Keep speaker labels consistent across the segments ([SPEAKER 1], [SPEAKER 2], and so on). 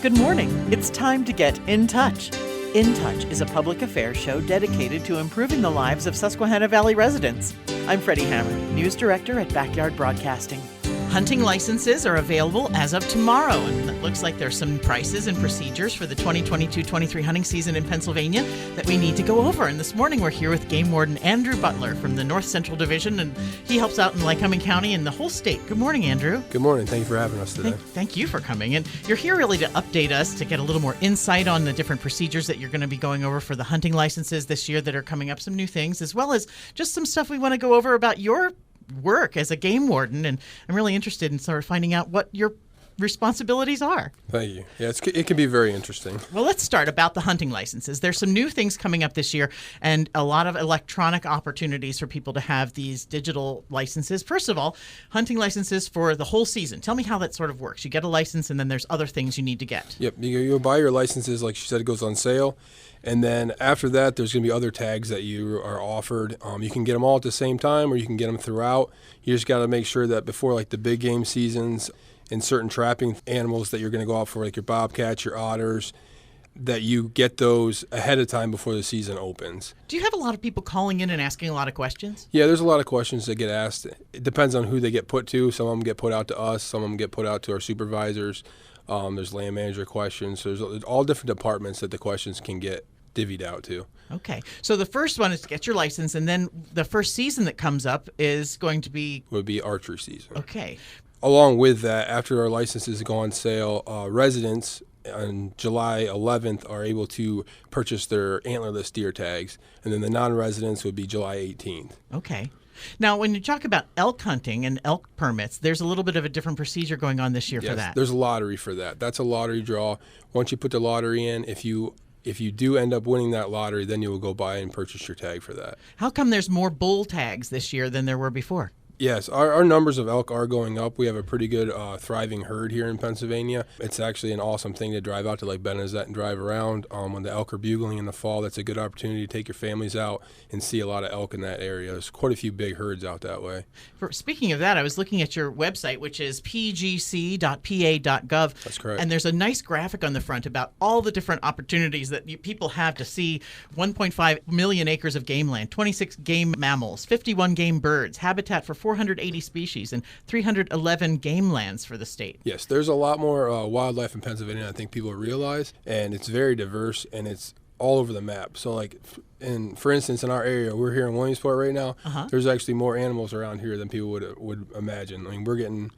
[SPEAKER 1] Good morning. It's time to get in touch. In Touch is a public affairs show dedicated to improving the lives of Susquehanna Valley residents. I'm Freddi Hammer, News Director at Backyard Broadcasting. Hunting licenses are available as of tomorrow, and it looks like there's some prices and procedures for the 2022-23 hunting season in Pennsylvania that we need to go over. And this morning we're here with Game Warden Andrew Butler from the North Central Division, and he helps out in Lycoming County and the whole state. Good morning, Andrew.
[SPEAKER 2] Good morning. Thank you for having us today.
[SPEAKER 1] Thank you for coming. And you're here really to update us, to get a little more insight on the different procedures that you're going to be going over for the hunting licenses this year that are coming up, some new things, as well as just some stuff we want to go over about your work as a game warden, and I'm really interested in sort of finding out what your responsibilities are.
[SPEAKER 2] Thank you. Yeah, it can be very interesting.
[SPEAKER 1] Well, let's start about the hunting licenses. There's some new things coming up this year and a lot of electronic opportunities for people to have these digital licenses. First of all, hunting licenses for the whole season. Tell me how that sort of works. You get a license and then there's other things you need to get.
[SPEAKER 2] Yep. You buy your licenses, like she said, it goes on sale. And then after that, there's going to be other tags that you are offered. You can get them all at the same time, or you can get them throughout. You just got to make sure that before, like the big game seasons and certain trapping animals that you're going to go out for, like your bobcats, your otters, that you get those ahead of time before the season opens.
[SPEAKER 1] Do you have a lot of people calling in and asking a lot of questions?
[SPEAKER 2] Yeah, there's a lot of questions that get asked. It depends on who they get put to. Some of them get put out to us. Some of them get put out to our supervisors. There's land manager questions. So there's all different departments that the questions can get divvied out to.
[SPEAKER 1] Okay. So the first one is to get your license, and then the first season that comes up is going to be?
[SPEAKER 2] Would be archery season.
[SPEAKER 1] Okay.
[SPEAKER 2] Along with that, after our licenses go on sale, residents on July 11th are able to purchase their antlerless deer tags, and then the non-residents would be July 18th.
[SPEAKER 1] Okay. Now, when you talk about elk hunting and elk permits, there's a little bit of a different procedure going on this year for that.
[SPEAKER 2] There's a lottery for that. That's a lottery draw. Once you put the lottery in, if you do end up winning that lottery, then you will go buy and purchase your tag for that.
[SPEAKER 1] How come there's more bull tags this year than there were before?
[SPEAKER 2] Yes, our numbers of elk are going up. We have a pretty good thriving herd here in Pennsylvania. It's actually an awesome thing to drive out to Lake Benezet and drive around. When the elk are bugling in the fall, that's a good opportunity to take your families out and see a lot of elk in that area. There's quite a few big herds out that way.
[SPEAKER 1] Speaking of that, I was looking at your website, which is pgc.pa.gov.
[SPEAKER 2] That's correct.
[SPEAKER 1] And there's a nice graphic on the front about all the different opportunities that people have to see 1.5 million acres of game land, 26 game mammals, 51 game birds, habitat for 480 species, and 311 game lands for the state.
[SPEAKER 2] Yes, there's a lot more wildlife in Pennsylvania than I think people realize, and it's very diverse, and it's all over the map. So, like, for instance, in our area, we're here in Williamsport right now. There's actually more animals around here than people would imagine. I mean, we're getting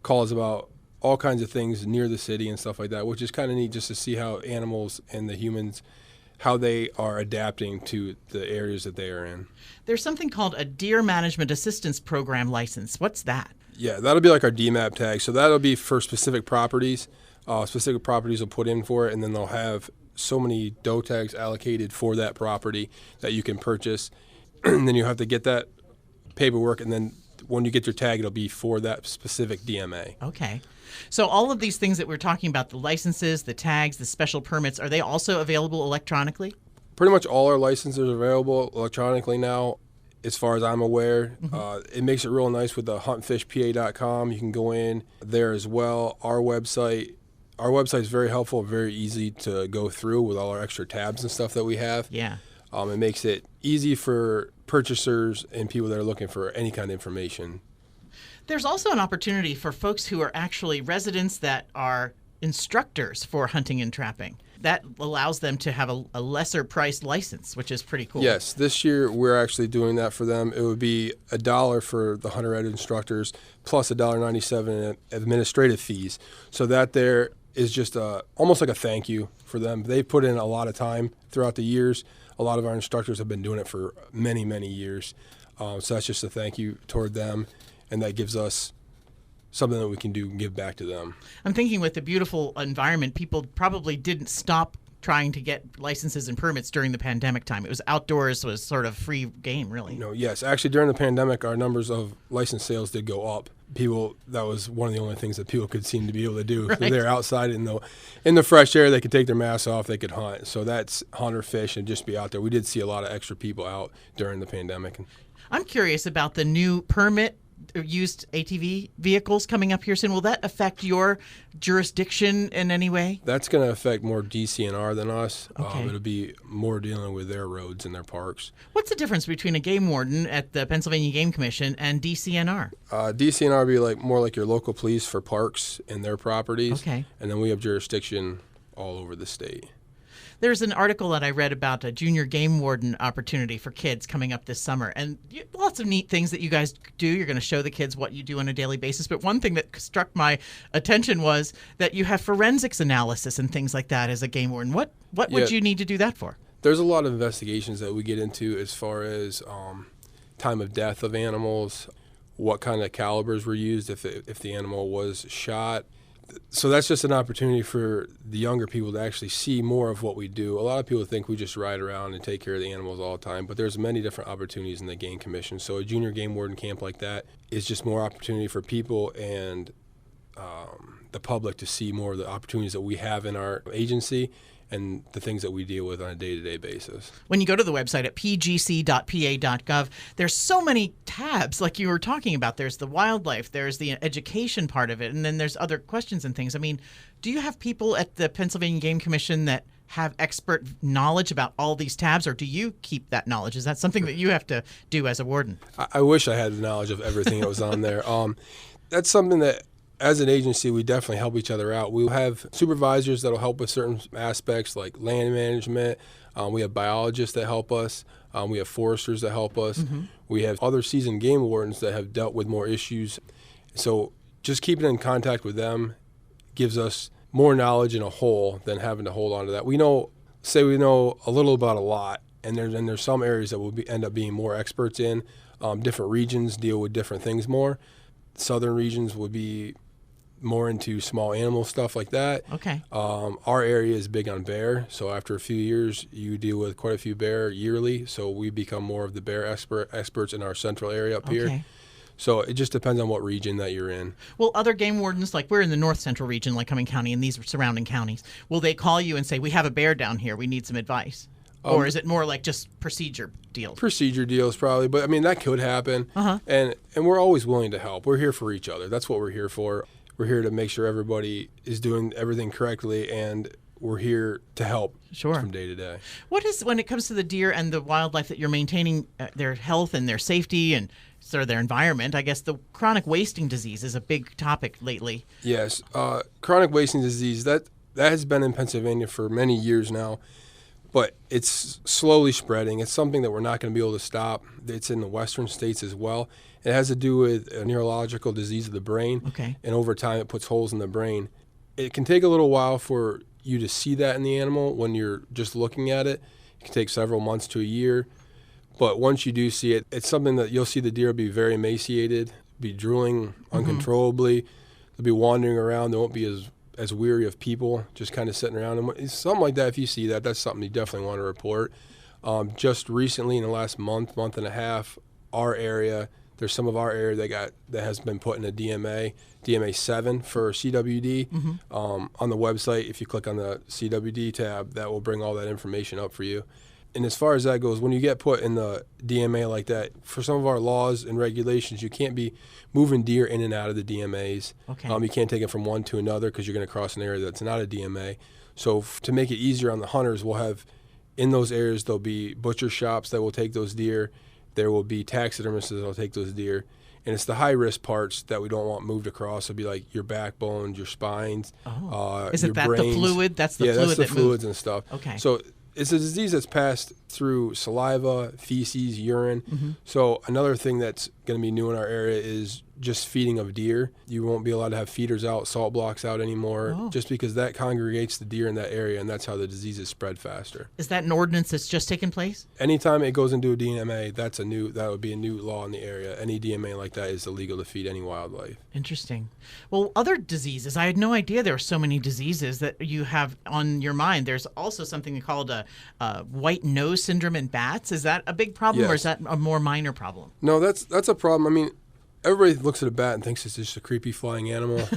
[SPEAKER 2] calls about all kinds of things near the city and stuff like that, which is kind of neat just to see how animals and the humans, how they are adapting to the areas that they are in.
[SPEAKER 1] There's something called a Deer Management Assistance Program license. What's that?
[SPEAKER 2] Yeah, that'll be like our DMAP tag. So that'll be for specific properties. Specific properties will put in for it, and then they'll have so many doe tags allocated for that property that you can purchase. And then you have to get that paperwork, and then when you get your tag, it'll be for that specific DMA.
[SPEAKER 1] Okay. So all of these things that we're talking about, the licenses, the tags, the special permits, are they also available electronically?
[SPEAKER 2] Pretty much all our licenses are available electronically now, as far as I'm aware. It makes it real nice with the huntfishpa.com. You can go in there as well. Our website is very helpful, very easy to go through with all our extra tabs and stuff that we have.
[SPEAKER 1] Yeah.
[SPEAKER 2] It makes it easy for purchasers and people that are looking for any kind of information.
[SPEAKER 1] There's also an opportunity for folks who are actually residents that are instructors for hunting and trapping. That allows them to have a lesser priced license, which is pretty cool.
[SPEAKER 2] Yes, this year we're actually doing that for them. It would be $1 for the hunter ed instructors plus $1.97 in administrative fees. So that there is just almost like a thank you for them. They put in a lot of time throughout the years. A lot of our instructors have been doing it for many, many years. So that's just a thank you toward them, and that gives us something that we can do and give back to them.
[SPEAKER 1] I'm thinking with the beautiful environment, people probably didn't stop trying to get licenses and permits during the pandemic time. It was outdoors, was sort of free game, really.
[SPEAKER 2] No, yes. Actually, during the pandemic, our numbers of license sales did go up. That was one of the only things that people could seem to be able to do.
[SPEAKER 1] Right.
[SPEAKER 2] So they're outside in the fresh air. They could take their masks off. They could hunt. So that's hunt or fish and just be out there. We did see a lot of extra people out during the pandemic.
[SPEAKER 1] I'm curious about the new permit used ATV vehicles coming up here soon. Will that affect your jurisdiction in any way?
[SPEAKER 2] That's going to affect more DCNR than us.
[SPEAKER 1] Okay.
[SPEAKER 2] It'll be more dealing with their roads and their parks.
[SPEAKER 1] What's the difference between a game warden at the Pennsylvania Game Commission and DCNR?
[SPEAKER 2] DCNR would be more like your local police for parks and their properties.
[SPEAKER 1] Okay.
[SPEAKER 2] And then we have jurisdiction all over the state.
[SPEAKER 1] There's an article that I read about a junior game warden opportunity for kids coming up this summer, and lots of neat things that you guys do. You're going to show the kids what you do on a daily basis, but one thing that struck my attention was that you have forensics analysis and things like that as a game warden. What would you need to do that for?
[SPEAKER 2] There's a lot of investigations that we get into as far as time of death of animals, what kind of calibers were used if the animal was shot. So that's just an opportunity for the younger people to actually see more of what we do. A lot of people think we just ride around and take care of the animals all the time, but there's many different opportunities in the Game Commission. So a junior game warden camp like that is just more opportunity for people and the public to see more of the opportunities that we have in our agency and the things that we deal with on a day-to-day basis.
[SPEAKER 1] When you go to the website at pgc.pa.gov, there's so many tabs like you were talking about. There's the wildlife, there's the education part of it, and then there's other questions and things. I mean, do you have people at the Pennsylvania Game Commission that have expert knowledge about all these tabs, or do you keep that knowledge? Is that something that you have to do as a warden?
[SPEAKER 2] I wish I had the knowledge of everything that was on there. That's something that as an agency, we definitely help each other out. We have supervisors that will help with certain aspects like land management. We have biologists that help us. We have foresters that help us. Mm-hmm. We have other seasoned game wardens that have dealt with more issues. So just keeping in contact with them gives us more knowledge in a whole than having to hold on to that. We know a little about a lot, and there's some areas that we'll end up being more experts in. Different regions deal with different things more. Southern regions would be more into small animal stuff like that.
[SPEAKER 1] Okay.
[SPEAKER 2] Our area is big on bear, so after a few years, you deal with quite a few bear yearly, so we become more of the bear experts in our central area up here. So it just depends on what region that you're in.
[SPEAKER 1] Well, other game wardens, like we're in the north central region, like Cumming County and these surrounding counties, will they call you and say, we have a bear down here, we need some advice? Or is it more like just procedure deals?
[SPEAKER 2] Procedure deals probably, but I mean, that could happen.
[SPEAKER 1] Uh-huh.
[SPEAKER 2] And we're always willing to help. We're here for each other. That's what we're here for. We're here to make sure everybody is doing everything correctly, and we're here to help from day to day.
[SPEAKER 1] What is, when it comes to the deer and the wildlife, that you're maintaining their health and their safety and sort of their environment? I guess the chronic wasting disease is a big topic lately.
[SPEAKER 2] Yes. Chronic wasting disease, that has been in Pennsylvania for many years now, but it's slowly spreading. It's something that we're not going to be able to stop. It's in the western states as well. It has to do with a neurological disease of the brain.
[SPEAKER 1] Okay.
[SPEAKER 2] And over time, it puts holes in the brain. It can take a little while for you to see that in the animal when you're just looking at it. It can take several months to a year. But once you do see it, it's something that you'll see the deer be very emaciated, be drooling uncontrollably. They'll be wandering around. They won't be as weary of people, just kind of sitting around. And something like that, if you see that, that's something you definitely want to report. Just recently, in the last month and a half, there's some of our area that has been put in a DMA 7 for CWD. Mm-hmm. On the website, if you click on the CWD tab, that will bring all that information up for you. And as far as that goes, when you get put in the DMA like that, for some of our laws and regulations, you can't be moving deer in and out of the DMAs.
[SPEAKER 1] Okay.
[SPEAKER 2] You can't take it from one to another because you're going to cross an area that's not a DMA. So to make it easier on the hunters, we'll have in those areas, there'll be butcher shops that will take those deer. There will be taxidermists that will take those deer. And it's the high-risk parts that we don't want moved across. It'll be like your backbones, your spines,
[SPEAKER 1] Is it that
[SPEAKER 2] brains.
[SPEAKER 1] The fluid? That's the
[SPEAKER 2] fluid
[SPEAKER 1] fluid
[SPEAKER 2] that's the fluids and stuff.
[SPEAKER 1] Okay.
[SPEAKER 2] So it's a disease that's passed through saliva, feces, urine. Mm-hmm. So another thing that's going to be new in our area is just feeding of deer. You won't be allowed to have feeders out, salt blocks out anymore, just because that congregates the deer in that area, and that's how the disease is spread faster.
[SPEAKER 1] Is that an ordinance that's just taken place?
[SPEAKER 2] Anytime it goes into a DMA, that would be a new law in the area. Any DMA like that is illegal to feed any wildlife.
[SPEAKER 1] Interesting. Well, other diseases, I had no idea there were so many diseases that you have on your mind. There's also something called a white nose syndrome in bats. Is that a big problem, or is that a more minor problem?
[SPEAKER 2] No, that's a problem. I mean, everybody looks at a bat and thinks it's just a creepy flying animal.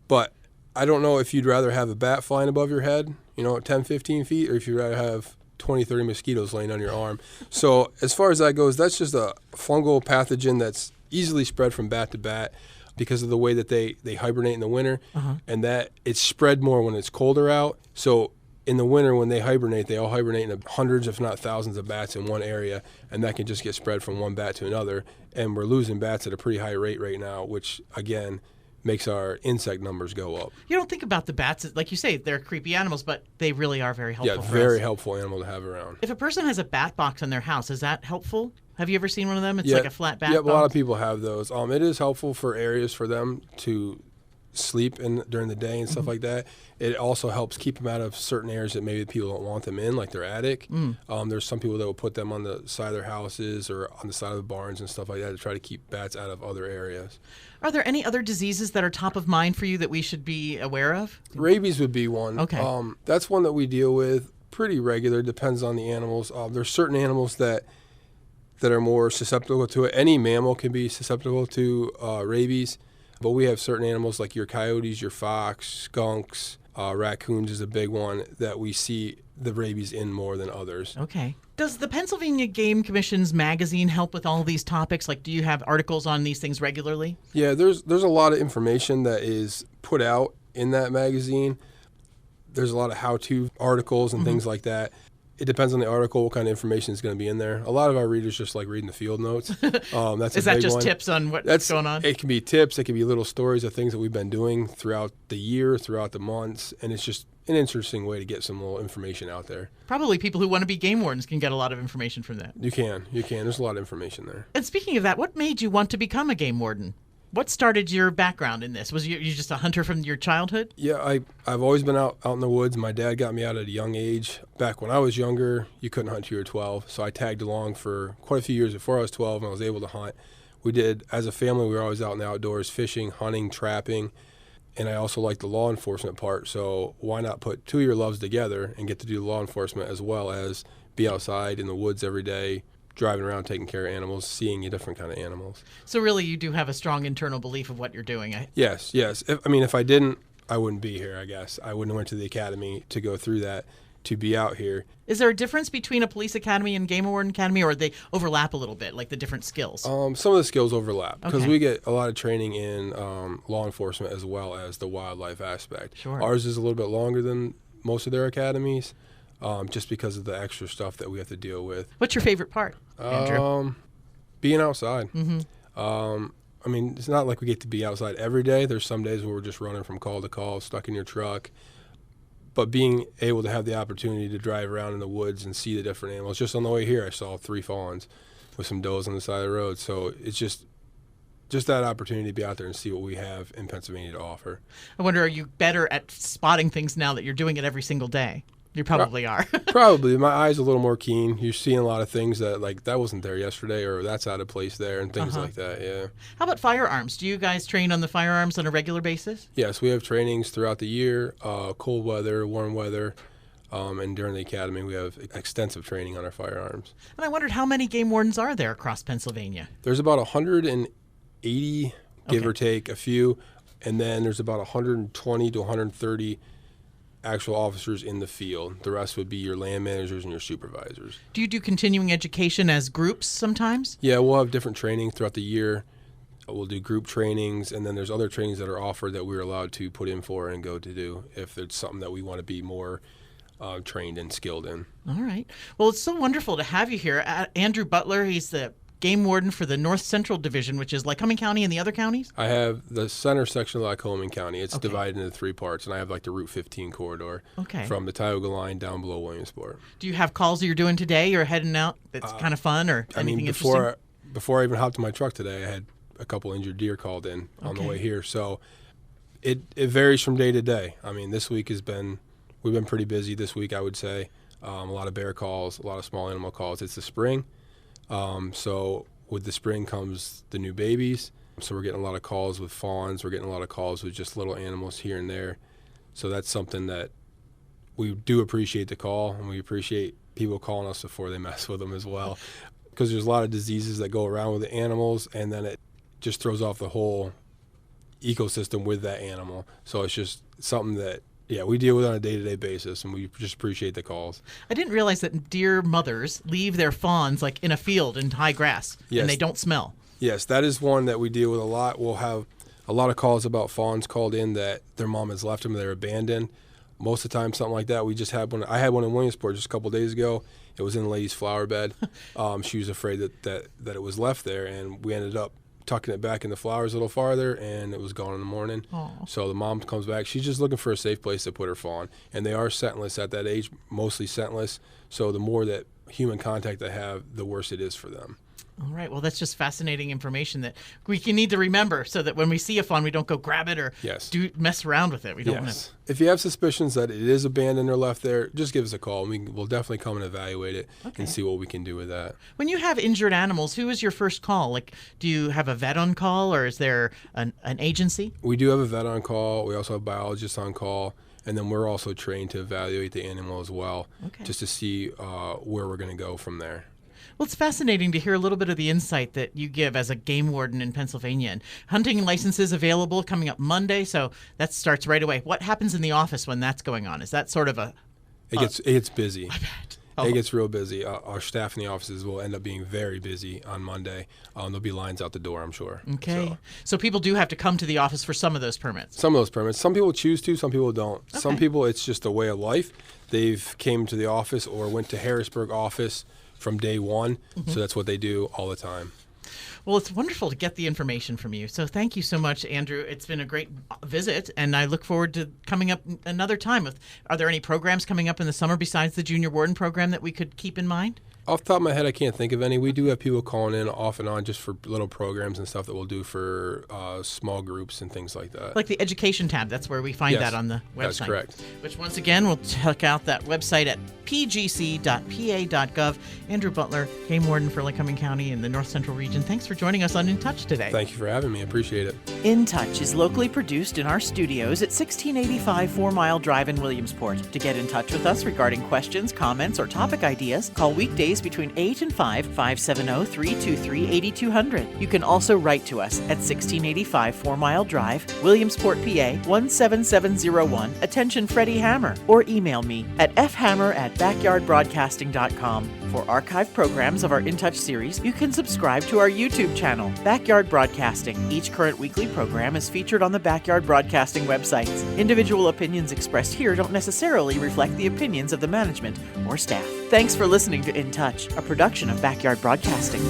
[SPEAKER 2] But I don't know if you'd rather have a bat flying above your head, at 10, 15 feet, or if you'd rather have 20, 30 mosquitoes laying on your arm. So as far as that goes, that's just a fungal pathogen that's easily spread from bat to bat because of the way that they hibernate in the winter, and that it's spread more when it's colder out. So in the winter, when they all hibernate in hundreds, if not thousands of bats in one area, and that can just get spread from one bat to another. And we're losing bats at a pretty high rate right now, which, again, makes our insect numbers go up.
[SPEAKER 1] You don't think about the bats, like you say, they're creepy animals, but they really are very helpful for us.
[SPEAKER 2] Yeah, very helpful animal to have around.
[SPEAKER 1] If a person has a bat box in their house, is that helpful? Have you ever seen one of them? It's like a flat bat box?
[SPEAKER 2] Yeah, a lot of people have those. It is helpful for areas for them to sleep in during the day and stuff like that. It also helps keep them out of certain areas that maybe people don't want them in, like their attic. There's some people that will put them on the side of their houses or on the side of the barns and stuff like that to try to keep bats out of other areas.
[SPEAKER 1] Are there any other diseases that are top of mind for you that we should be aware of?
[SPEAKER 2] Rabies would be one.
[SPEAKER 1] Okay.
[SPEAKER 2] That's one that we deal with pretty regular. Depends on the animals. There's certain animals that are more susceptible to it. Any mammal can be susceptible to rabies, but we have certain animals like your coyotes, your fox, skunks, raccoons is a big one that we see the rabies in more than others.
[SPEAKER 1] Okay. Does the Pennsylvania Game Commission's magazine help with all these topics? Like, do you have articles on these things regularly?
[SPEAKER 2] Yeah, there's a lot of information that is put out in that magazine. There's a lot of how-to articles and things like that. It depends on the article, what kind of information is going to be in there. A lot of our readers just like reading the field notes. That's
[SPEAKER 1] is that just tips on what's going on?
[SPEAKER 2] It can be tips. It can be little stories of things that we've been doing throughout the year, throughout the months, and it's just an interesting way to get some little information out there.
[SPEAKER 1] Probably people who want to be game wardens can get a lot of information from that.
[SPEAKER 2] You can. There's a lot of information there.
[SPEAKER 1] And speaking of that, what made you want to become a game warden? What started your background in this? Was you just a hunter from your childhood?
[SPEAKER 2] Yeah, I've always been out in the woods. My dad got me out at a young age. Back when I was younger, you couldn't hunt till you were 12, so I tagged along for quite a few years before I was 12 and I was able to hunt. We did, as a family, we were always out in the outdoors, fishing, hunting, trapping, and I also like the law enforcement part, so why not put two of your loves together and get to do law enforcement as well as be outside in the woods every day, driving around, taking care of animals, seeing different kind of animals.
[SPEAKER 1] So really you do have a strong internal belief of what you're doing.
[SPEAKER 2] Yes. If I didn't, I wouldn't be here, I guess. I wouldn't have went to the academy to go through that, to be out here.
[SPEAKER 1] Is there a difference between a police academy and game warden academy, or they overlap a little bit, like the different skills?
[SPEAKER 2] Some of the skills overlap because
[SPEAKER 1] Okay.
[SPEAKER 2] we get a lot of training in law enforcement as well as the wildlife aspect.
[SPEAKER 1] Sure.
[SPEAKER 2] Ours is a little bit longer than most of their academies. Just because of the extra stuff that we have to deal with.
[SPEAKER 1] What's your favorite part, Andrew?
[SPEAKER 2] Being outside. It's not like we get to be outside every day. There's some days where we're just running from call to call, stuck in your truck. But being able to have the opportunity to drive around in the woods and see the different animals. Just on the way here, I saw 3 fawns with some does on the side of the road. So it's just that opportunity to be out there and see what we have in Pennsylvania to offer.
[SPEAKER 1] I wonder, are you better at spotting things now that you're doing it every single day? You probably are.
[SPEAKER 2] Probably. My eye's a little more keen. You're seeing a lot of things that wasn't there yesterday, or that's out of place there, and things like that, yeah.
[SPEAKER 1] How about firearms? Do you guys train on the firearms on a regular basis?
[SPEAKER 2] Yes, we have trainings throughout the year, cold weather, warm weather, and during the academy we have extensive training on our firearms.
[SPEAKER 1] And I wondered, how many game wardens are there across Pennsylvania?
[SPEAKER 2] There's about 180, give or take a few, and then there's about 120 to 130 actual officers in the field. The rest would be your land managers and your supervisors.
[SPEAKER 1] Do you do continuing education as groups sometimes?
[SPEAKER 2] Yeah, we'll have different training throughout the year. We'll do group trainings, and then there's other trainings that are offered that we're allowed to put in for and go to do if it's something that we want to be more trained and skilled in.
[SPEAKER 1] All right. Well, it's so wonderful to have you here. Andrew Butler, he's the game warden for the North Central Division, which is Lycoming County and the other counties?
[SPEAKER 2] I have the center section of Lycoming County. It's divided into 3 parts, and I have the Route 15 corridor from the Tioga line down below Williamsport. Do
[SPEAKER 1] you have calls that you're doing today? You're heading out that's kind of fun or anything interesting?
[SPEAKER 2] Before I even hopped in my truck today, I had a couple injured deer called in on the way here. So it varies from day to day. This week we've been pretty busy this week, I would say. A lot of bear calls, a lot of small animal calls. It's the spring. So with the spring comes the new babies. So we're getting a lot of calls with fawns. We're getting a lot of calls with just little animals here and there. So that's something that we do appreciate the call, and we appreciate people calling us before they mess with them as well. Because there's a lot of diseases that go around with the animals, and then it just throws off the whole ecosystem with that animal. So it's just something that we deal with on a day-to-day basis, and we just appreciate the calls.
[SPEAKER 1] I didn't realize that deer mothers leave their fawns in a field in high grass, and they don't smell.
[SPEAKER 2] Yes, that is one that we deal with a lot. We'll have a lot of calls about fawns called in that their mom has left them, they're abandoned. Most of the time, something like that. We just had one. I had one in Williamsport just a couple of days ago. It was in a lady's flower bed. She was afraid that it was left there, and we ended up tucking it back in the flowers a little farther, and it was gone in the morning.
[SPEAKER 1] Aww.
[SPEAKER 2] So the mom comes back. She's just looking for a safe place to put her fawn, and they are scentless at that age, mostly scentless. So the more that human contact they have, the worse it is for them.
[SPEAKER 1] All right. Well, that's just fascinating information that we can need to remember so that when we see a fawn, we don't go grab it or mess around with it. We don't want to.
[SPEAKER 2] If you have suspicions that it is abandoned or left there, just give us a call. We'll definitely come and evaluate it and see what we can do with that.
[SPEAKER 1] When you have injured animals, who is your first call? Like, do you have a vet on call, or is there an agency?
[SPEAKER 2] We do have a vet on call. We also have biologists on call. And then we're also trained to evaluate the animal as well, just to see where we're going to go from there.
[SPEAKER 1] Well, it's fascinating to hear a little bit of the insight that you give as a game warden in Pennsylvania. And hunting licenses available coming up Monday, so that starts right away. What happens in the office when that's going on? Is that sort of a...
[SPEAKER 2] It gets busy.
[SPEAKER 1] I bet.
[SPEAKER 2] It gets real busy. Our staff in the offices will end up being very busy on Monday. There'll be lines out the door, I'm sure.
[SPEAKER 1] Okay. So people do have to come to the office for some of those permits?
[SPEAKER 2] Some of those permits. Some people choose to, some people don't.
[SPEAKER 1] Okay.
[SPEAKER 2] Some people, it's just a way of life. They've came to the office or went to Harrisburg office from day one, so that's what they do all the time.
[SPEAKER 1] Well, it's wonderful to get the information from you. So thank you so much, Andrew. It's been a great visit, and I look forward to coming up another time. Are there any programs coming up in the summer besides the Junior Warden program that we could keep in mind?
[SPEAKER 2] Off the top of my head, I can't think of any. We do have people calling in off and on just for little programs and stuff that we'll do for small groups and things like that.
[SPEAKER 1] Like the education tab, that's where we find that on the website.
[SPEAKER 2] That's correct.
[SPEAKER 1] Which, once again, we'll check out that website at pgc.pa.gov. Andrew Butler, Game Warden for Lycoming County in the North Central region. Thanks for joining us on In Touch today.
[SPEAKER 2] Thank you for having me. I appreciate it.
[SPEAKER 1] In Touch is locally produced in our studios at 1685 4 Mile Drive in Williamsport. To get in touch with us regarding questions, comments, or topic ideas, call weekdays between 8 and 5, 570-323-8200. You can also write to us at 1685 4 Mile Drive, Williamsport, PA 17701. Attention Freddi Hammer. Or email me at fhammer@backyardbroadcasting.com. For archive programs of our In Touch series, you can subscribe to our YouTube channel, Backyard Broadcasting. Each current weekly program is featured on the Backyard Broadcasting websites. Individual opinions expressed here don't necessarily reflect the opinions of the management or staff. Thanks for listening to In Touch, a production of Backyard Broadcasting.